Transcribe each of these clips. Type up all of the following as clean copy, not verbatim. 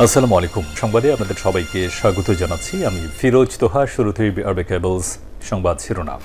আসসালামু আলাইকুম। সংবাদে আপনাদের সবাইকে স্বাগত জানাচ্ছি। আমি ফিরোজ তোহা। শুরুতেই আরবে কেবলস সংবাদ শিরোনাম।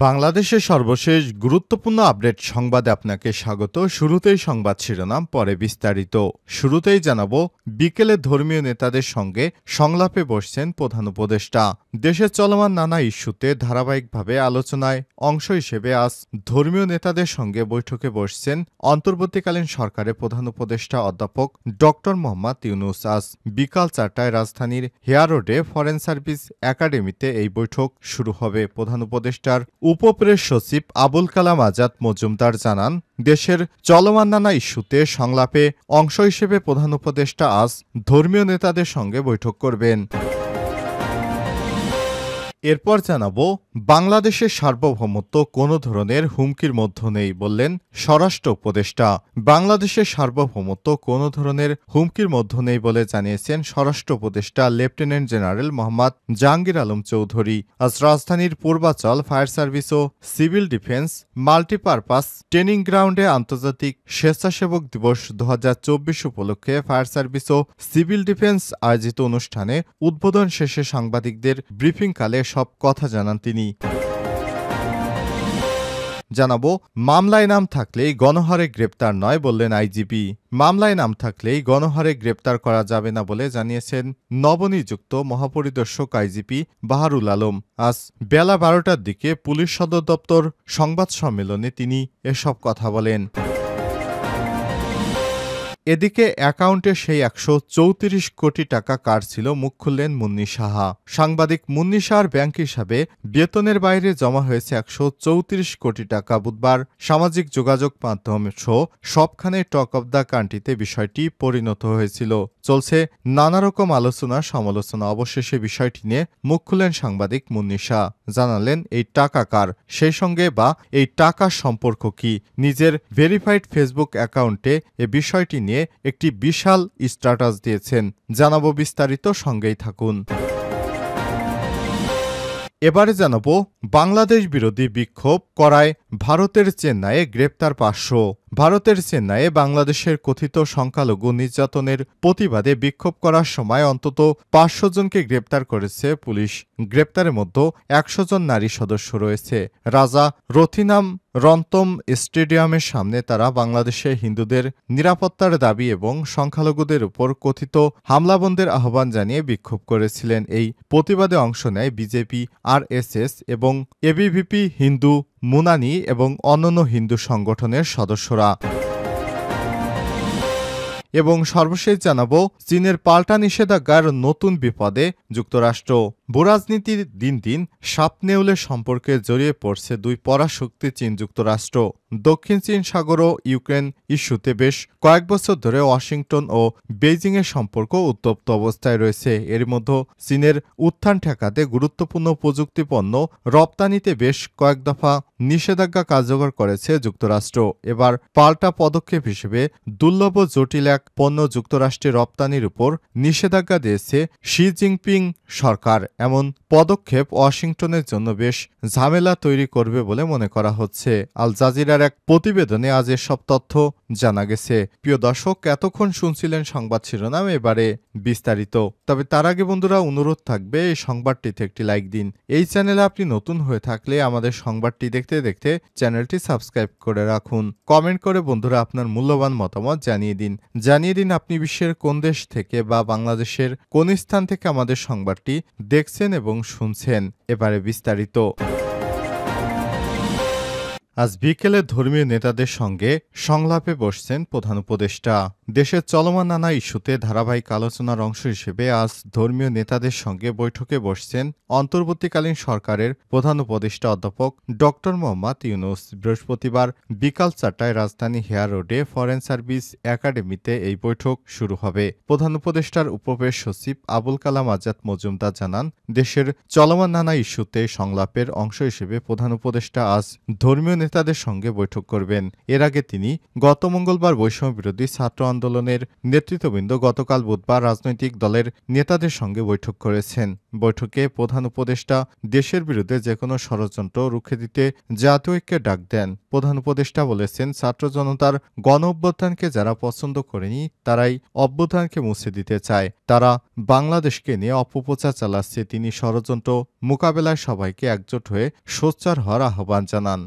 বাংলাদেশের সর্বশেষ গুরুত্বপূর্ণ আপডেট সংবাদে আপনাকে স্বাগত। শুরুতেই সংবাদ শিরোনাম, পরে বিস্তারিত। শুরুতেই জানাবো, বিকেলে ধর্মীয় নেতাদের সঙ্গে সংলাপে বসছেন প্রধান উপদেষ্টা। দেশের চলমান নানা ইস্যুতে ধারাবাহিকভাবে আলোচনায় অংশ হিসেবে আজ ধর্মীয় নেতাদের সঙ্গে বৈঠকে বসছেন অন্তর্বর্তীকালীন সরকারের প্রধান উপদেষ্টা অধ্যাপক ডক্টর মোহাম্মদ ইউনূস। আজ বিকাল 4টায় রাজধানীর হেয়ার রোডে ফরেন সার্ভিস একাডেমিতে এই বৈঠক শুরু হবে। প্রধান উপদেষ্টার উপপ্রেস সচিব আবুল কালাম আজাদ মজুমদার জানান, দেশের চলমান নানা ইস্যুতে সংলাপে অংশ হিসেবে প্রধান উপদেষ্টা আজ ধর্মীয় নেতাদের সঙ্গে বৈঠক করবেন। এরপর জানাবো, বাংলাদেশের সার্বভৌমত্ব কোনো ধরনের হুমকির মধ্যে নেই বললেন স্বরাষ্ট্র উপদেষ্টা। বাংলাদেশের সার্বভৌমত্ব কোনো ধরনের হুমকির মধ্যে নেই বলে জানিয়েছেন স্বরাষ্ট্র উপদেষ্টা লেফটেন্যান্ট জেনারেল মোহাম্মদ জাহাঙ্গীর আলম চৌধুরী। আজ রাজধানীর পূর্বাচল ফায়ার সার্ভিস ও সিভিল ডিফেন্স মাল্টিপারপাস ট্রেনিং গ্রাউন্ডে আন্তর্জাতিক স্বেচ্ছাসেবক দিবস 2024 উপলক্ষে ফায়ার সার্ভিস ও সিভিল ডিফেন্স আয়োজিত অনুষ্ঠানে উদ্বোধন শেষে সাংবাদিকদের ব্রিফিংকালে সব কথা জানান তিনি। জানাবো, মামলায় নাম থাকলেই গণহারে গ্রেপ্তার নয় বললেন আইজিপি। মামলায় নাম থাকলেই গণহারে গ্রেপ্তার করা যাবে না বলে জানিয়েছেন নবনিযুক্ত মহাপরিদর্শক আইজিপি বাহারুল আলম। আজ বেলা 12টার দিকে পুলিশ সদর দপ্তর সংবাদ সম্মেলনে তিনি এসব কথা বলেন। এদিকে অ্যাকাউন্টে সেই 134 কোটি টাকা কার ছিল, মুখ খুললেন মুন্নী সাহা। সাংবাদিক মুন্নী সাহার ব্যাংক হিসাবে বেতনের বাইরে জমা হয়েছে 134 কোটি টাকা। বুধবার সামাজিক যোগাযোগ মাধ্যম সহ সবখানে টক অব দ্য কান্ট্রিতে বিষয়টি পরিণত হয়েছিল। চলছে নানা রকম আলোচনা সমালোচনা। অবশেষে বিষয়টি নিয়ে মুখ খুললেন সাংবাদিক মুন্নী সাহা। জানালেন এই টাকা কার, সেই সঙ্গে বা এই টাকার সম্পর্ক কি। নিজের ভেরিফাইড ফেসবুক অ্যাকাউন্টে এ বিষয়টি নিয়ে একটি বিশাল স্ট্যাটাস দিয়েছেন। জানাবো বিস্তারিত, সঙ্গেই থাকুন। এবারে জানাবো, বাংলাদেশ বিরোধী বিক্ষোভ করায় ভারতের চেন্নাইয়ে গ্রেপ্তার 500। ভারতের চেন্নাইয়ে বাংলাদেশের কথিত সংখ্যালঘু নির্যাতনের প্রতিবাদে বিক্ষোভ করার সময় অন্তত 500 জনকে গ্রেপ্তার করেছে পুলিশ। গ্রেপ্তারের মধ্যে 100 জন নারী সদস্য রয়েছে। রাজা রথিনাম রন্তম স্টেডিয়ামের সামনে তারা বাংলাদেশে হিন্দুদের নিরাপত্তার দাবি এবং সংখ্যালঘুদের উপর কথিত হামলাবন্ধের আহ্বান জানিয়ে বিক্ষোভ করেছিলেন। এই প্রতিবাদে অংশ নেয় বিজেপি, আরএসএস এবং এবিভিপি, হিন্দু মুনানি এবং অন্যান্য হিন্দু সংগঠনের সদস্যরা। এবং সর্বশেষ জানাবো, চীনের পাল্টা নিষেধাজ্ঞার নতুন বিপদে যুক্তরাষ্ট্র। ভূরাজনীতির দিন দিন সাপনেউলের সম্পর্কে জড়িয়ে পড়ছে দুই পরাশক্তি চীন যুক্তরাষ্ট্র। দক্ষিণ চীন সাগর ও ইউক্রেন ইস্যুতে বেশ কয়েক বছর ধরে ওয়াশিংটন ও বেইজিংয়ের সম্পর্ক উত্তপ্ত অবস্থায় রয়েছে। এর মধ্যে চীনের উত্থান ঠেকাতে গুরুত্বপূর্ণ প্রযুক্তি পণ্য রপ্তানিতে বেশ কয়েক দফা নিষেধাজ্ঞা কার্যকর করেছে যুক্তরাষ্ট্র। এবার পাল্টা পদক্ষেপ হিসেবে দুর্লভ জটিল এক পণ্য যুক্তরাষ্ট্রে রপ্তানির উপর নিষেধাজ্ঞা দিয়েছে শি জিনপিং সরকার। এমন পদক্ষেপ ওয়াশিংটনের জন্য বেশ ঝামেলা তৈরি করবে বলে মনে করা হচ্ছে। আল জাজিরার এক প্রতিবেদনে আজ এসব তথ্য জানা গেছে। প্রিয় দর্শক, এতক্ষণ শুনছিলেন সংবাদ শিরোনাম, এবারে বিস্তারিত। তবে তার আগে বন্ধুরা, অনুরোধ থাকবে এই সংবাদটিতে একটি লাইক দিন। এই চ্যানেলে আপনি নতুন হয়ে থাকলে আমাদের সংবাদটি দেখতে দেখতে চ্যানেলটি সাবস্ক্রাইব করে রাখুন। কমেন্ট করে বন্ধুরা আপনার মূল্যবান মতামত জানিয়ে দিন আপনি বিশ্বের কোন দেশ থেকে বা বাংলাদেশের কোন স্থান থেকে আমাদের সংবাদটি দেখছেন এবং শুনছেন। এবারে বিস্তারিত। আজ বিকেলে ধর্মীয় নেতাদের সঙ্গে সংলাপে বসছেন প্রধান উপদেষ্টা। দেশের চলমান নানা ইস্যুতে ধারাবাহিক আলোচনার অংশ হিসেবে আজ ধর্মীয় নেতাদের সঙ্গে বৈঠকে বসছেন অন্তর্বর্তীকালীন সরকারের প্রধান উপদেষ্টা অধ্যাপক ডক্টর মোহাম্মদ ইউনূস। বৃহস্পতিবার বিকাল 4টায় রাজধানী হেয়ার রোডে ফরেন সার্ভিস একাডেমিতে এই বৈঠক শুরু হবে। প্রধান উপদেষ্টার উপপ্রেস সচিব আবুল কালাম আজাদ মজুমদার জানান, দেশের চলমান নানা ইস্যুতে সংলাপের অংশ হিসেবে প্রধান উপদেষ্টা আজ ধর্মীয় নেতাদের সঙ্গে বৈঠক করবেন। এর আগে তিনি গত মঙ্গলবার বৈষম্য বিরোধী ছাত্র আন্দোলনের নেতৃত্ববৃন্দ গতকাল বুধবার রাজনৈতিক দলের নেতাদের সঙ্গে বৈঠক করেছেন। বৈঠকে প্রধান উপদেষ্টা দেশের বিরুদ্ধে যেকোনো ষড়যন্ত্র রুখে দিতে জাতীয় ঐক্যের ডাক দেন। প্রধান উপদেষ্টা বলেছেন, ছাত্র জনতার গণ অভ্যুত্থানকে যারা পছন্দ করেনি তারাই অভ্যুত্থানকে মুছে দিতে চায়। তারা বাংলাদেশকে নিয়ে অপপ্রচার চালাচ্ছে। তিনি ষড়যন্ত্র মোকাবেলায় সবাইকে একজোট হয়ে সোচ্চার হওয়ার আহ্বান জানান।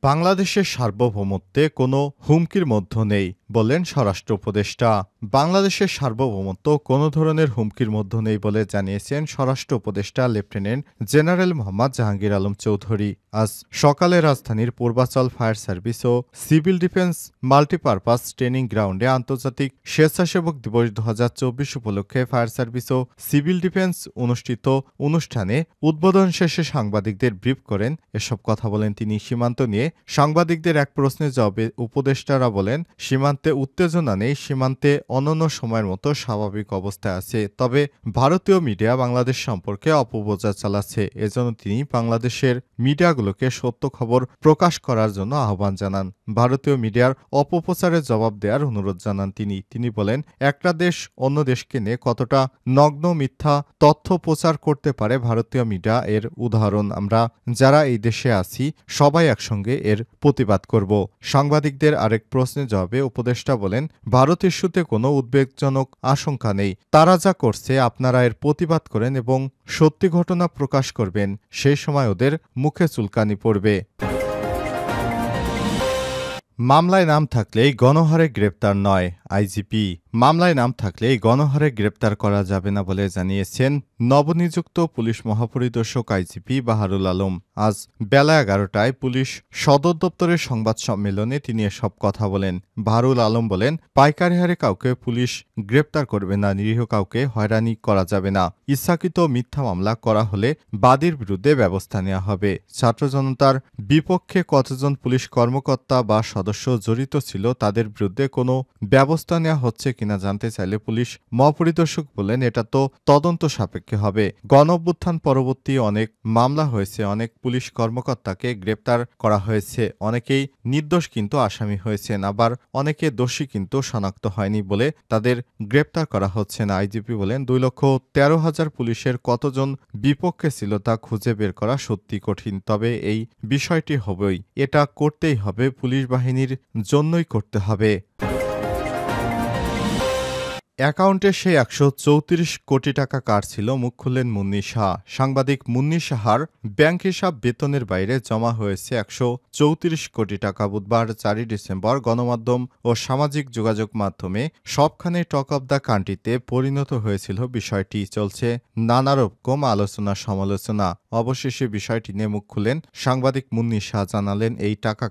বাংলাদেশের সার্বভৌমত্বে কোনো হুমকির মধ্যে নেই বললেন স্বরাষ্ট্র উপদেষ্টা। বাংলাদেশের সার্বভৌমত্ব কোনো ধরনের হুমকির মধ্যে নেই বলে জানিয়েছেন স্বরাষ্ট্র উপদেষ্টা লেফটেন্যান্ট জেনারেল মোহাম্মদ জাহাঙ্গীর আলম চৌধুরী। আজ সকালে রাজধানীর পূর্বাচল ফায়ার সার্ভিস ও সিভিল ডিফেন্স মাল্টিপারপাস ট্রেনিং গ্রাউন্ডে আন্তর্জাতিক স্বেচ্ছাসেবক দিবস 2024 উপলক্ষে ফায়ার সার্ভিস ও সিভিল ডিফেন্স অনুষ্ঠিত অনুষ্ঠানে উদ্বোধন শেষে সাংবাদিকদের ব্রিফ করেন। এসব কথা বলেন তিনি। সীমান্ত নিয়ে সাংবাদিকদের এক প্রশ্নের জবাবে উপদেষ্টারা বলেন, সীমান্তে উত্তেজনা নেই, সীমান্তে অন্যান্য সময়ের মতো স্বাভাবিক অবস্থায় আছে। তবে ভারতীয় মিডিয়া বাংলাদেশ সম্পর্কে অপপ্রচার চালাচ্ছে। এজন্য তিনি বাংলাদেশের মিডিয়াগুলোকে সত্য খবর প্রকাশ করার জন্য আহ্বান জানান। ভারতীয় মিডিয়ার অপপ্রচারের জবাব দেওয়ার অনুরোধ জানান তিনি বলেন, একটা দেশ অন্য দেশকে নিয়ে কতটা নগ্ন মিথ্যা তথ্য প্রচার করতে পারে ভারতীয় মিডিয়া এর উদাহরণ। আমরা যারা এই দেশে আছি সবাই একসঙ্গে এর প্রতিবাদ করব। সাংবাদিকদের আরেক প্রশ্নের জবাবে উপদেষ্টা বলেন, ভারত ইস্যুতে কোনো উদ্বেগজনক আশঙ্কা নেই। তারা যা করছে আপনারা এর প্রতিবাদ করেন এবং সত্যি ঘটনা প্রকাশ করবেন, সেই সময় ওদের মুখে চুলকানি পড়বে। মামলায় নাম থাকলেই গণহারে গ্রেপ্তার নয় আইজিপি। মামলায় নাম থাকলেই গণহারে গ্রেপ্তার করা যাবে না বলে জানিয়েছেন নবনিযুক্ত পুলিশ মহাপরিদর্শক আইজিপি বাহারুল আলম। আজ বেলা 11টায় পুলিশ সদর দপ্তরের সংবাদ সম্মেলনে তিনি এসব কথা বলেন। বাহারুল আলম বলেন, পাইকারি হারে কাউকে পুলিশ গ্রেপ্তার করবে না, নিরীহ কাউকে হয়রানি করা যাবে না। ইচ্ছাকৃত মিথ্যা মামলা করা হলে বাদীর বিরুদ্ধে ব্যবস্থা নেওয়া হবে। ছাত্র জনতার বিপক্ষে কতজন পুলিশ কর্মকর্তা বা সদস্য জড়িত ছিল তাদের বিরুদ্ধে কোনো ব্যবস্থা নেওয়া হচ্ছে কিনা জানতে চাইলে পুলিশ মহাপরিদর্শক বলেন, এটা তো তদন্ত সাপেক্ষে হবে। গণঅভ্যুত্থান পরবর্তী অনেক মামলা হয়েছে, অনেক পুলিশ কর্মকর্তাকে গ্রেপ্তার করা হয়েছে। অনেকেই নির্দোষ কিন্তু আসামি হয়েছেন, আবার অনেকে দোষী কিন্তু শনাক্ত হয়নি বলে তাদের গ্রেপ্তার করা হচ্ছে না। আইজিপি বলেন, 2,13,000 পুলিশের কতজন বিপক্ষে ছিল তা খুঁজে বের করা সত্যি কঠিন। তবে এই বিষয়টি হবেই, এটা করতেই হবে, পুলিশ বাহিনীর জন্যই করতে হবে। অ্যাকাউন্টে সেই 134 কোটি টাকা কার ছিল, মুখ খুললেন মুন্নী শাহ। সাংবাদিক মুন্নী শাহার ব্যাংক হিসাব বেতনের বাইরে জমা হয়েছে 134 কোটি টাকা। বুধবার 4 ডিসেম্বর গণমাধ্যম ও সামাজিক যোগাযোগ মাধ্যমে সবখানে টক অব দ্য কান্ট্রিতে পরিণত হয়েছিল বিষয়টি। চলছে নানা রকম আলোচনা সমালোচনা। অবশেষে বিষয়টি নিয়ে মুখ খুললেন সাংবাদিক মুন্নী শাহ। জানালেন এই টাকা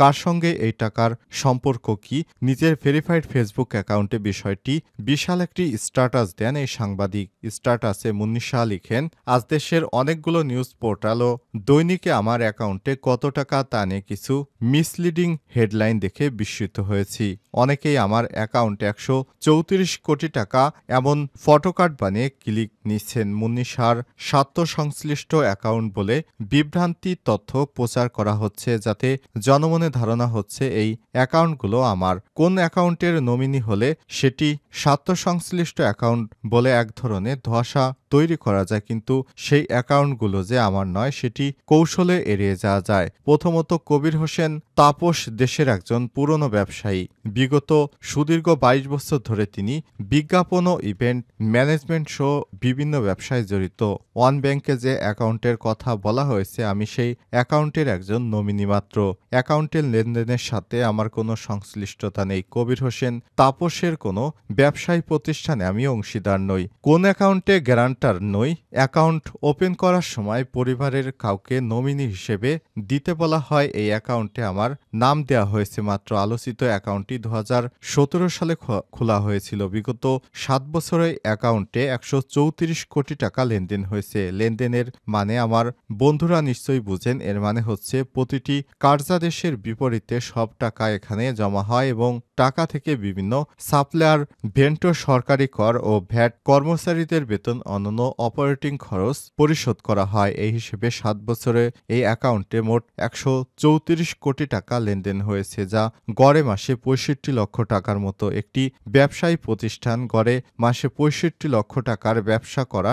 কার সঙ্গে, এই টাকার সম্পর্ক কি। নিজের ভেরিফাইড ফেসবুক অ্যাকাউন্টে বিষয়টি বিশাল একটি স্ট্যাটাস দেন এই সাংবাদিক। স্ট্যাটাসে মুন্নী শাহ লিখেন, আজ দেশের অনেকগুলো নিউজ পোর্টাল ও দৈনিকে আমার অ্যাকাউন্টে কত টাকা তা নিয়ে কিছু মিসলিডিং হেডলাইন দেখে বিস্মিত হয়েছি। অনেকেই আমার অ্যাকাউন্টে 134 কোটি টাকা এমন ফটোকার্ড বানিয়ে ক্লিক নিচ্ছেন। মুন্নী শাহর স্বার্থ সংশ্লিষ্ট অ্যাকাউন্ট বলে বিভ্রান্তি তথ্য প্রচার করা হচ্ছে, যাতে জনমনে ধারণা হচ্ছে এই অ্যাকাউন্টগুলো আমার। কোন অ্যাকাউন্টের নমিনি হলে সেটি স্বার্থ সংশ্লিষ্ট অ্যাকাউন্ট বলে এক ধরনের ধোঁয়াশা তৈরি করা যায়, কিন্তু সেই অ্যাকাউন্টগুলো যে আমার নয় সেটি কৌশলে এড়িয়ে যাওয়া যায়। প্রথমত, কবির হোসেন তাপস দেশের একজন পুরনো ব্যবসায়ী। বিগত সুদীর্ঘ 22 বছর ধরে তিনি বিজ্ঞাপন ও ইভেন্ট ম্যানেজমেন্ট সহ বিভিন্ন ব্যবসায় জড়িত। ওয়ান ব্যাংকে যে অ্যাকাউন্টের কথা বলা হয়েছে, আমি সেই অ্যাকাউন্টের একজন নমিনি মাত্র। অ্যাকাউন্টের লেনদেনের সাথে আমার কোনো সংশ্লিষ্টতা নেই। কবির হোসেন তাপসের কোনো ব্যবসায়ী প্রতিষ্ঠানে আমি অংশীদার নই। কোন অ্যাকাউন্টে গ্যারান্টার নই। অ্যাকাউন্ট ওপেন করার সময় পরিবারের কাউকে নমিনি হিসেবে দিতে বলা হয়। এই অ্যাকাউন্টে আমার নাম দেওয়া হয়েছে মাত্র। আলোচিত অ্যাকাউন্টটি 2017 সালে খোলা হয়েছিল। বিগত 7 বছরে অ্যাকাউন্টে 134 কোটি টাকা লেনদেন হয়েছে। লেনদেনের মানে আমার বন্ধুরা নিশ্চয়ই বুঝেন। এর মানে হচ্ছে প্রতিটি কার্যাদেশের বিপরীতে সব টাকা এখানে জমা হয় এবং টাকা থেকে বিভিন্ন সাপ্লায়ার, ভেন্ডর, সরকারি কর ও ভ্যাট, কর্মচারীদের বেতন, অন্য অন্যান্য অপারেটিং খরচ পরিশোধ করা হয়। এই হিসেবে ৭ বছরে এই অ্যাকাউন্টে মোট ১৩৪ কোটি টাকা লেনদেন হয়েছে, যা গড়ে মাসে ৬৫ লক্ষ টাকার মতো। একটি ব্যবসায়ী প্রতিষ্ঠান গড়ে মাসে ৬৫ লক্ষ টাকার ব্যবসা করা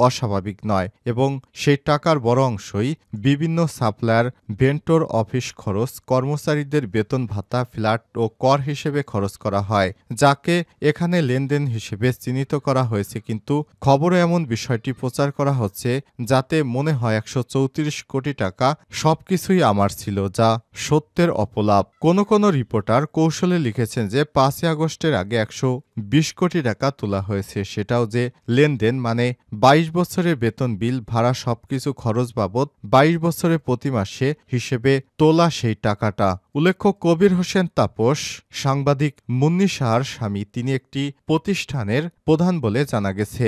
অস্বাভাবিক নয় এবং সেই টাকার বড় অংশই বিভিন্ন সাপ্লায়ার, ভেন্ডর, অফিস খরচ, কর্মচারীদের বেতন ভাতা, ফ্ল্যাট ও কর হিসেবে খরচ করা হয়, যাকে এখানে লেনদেন হিসেবে চিহ্নিত করা হয়েছে। কিন্তু খবরে এমন বিষয়টি প্রচার করা হচ্ছে যাতে মনে হয় ১৩৪ কোটি টাকা সবকিছুই আমার ছিল, যা সত্যের অপলাপ। কোনো রিপোর্টার কৌশলে লিখেছেন যে ৫ই আগস্টের আগে ১২০ কোটি টাকা তোলা হয়েছে। সেটাও যে লেনদেন, মানে ২২ বছরের বেতন, বিল, ভাড়া সবকিছু খরচ বাবদ ২২ বছরে প্রতি মাসে হিসেবে তোলা সেই টাকাটা। উল্লেখ্য, কবির হোসেন তাপস সাংবাদিক মুন্নি সাহার স্বামী। তিনি একটি প্রতিষ্ঠানের প্রধান বলে জানা গেছে।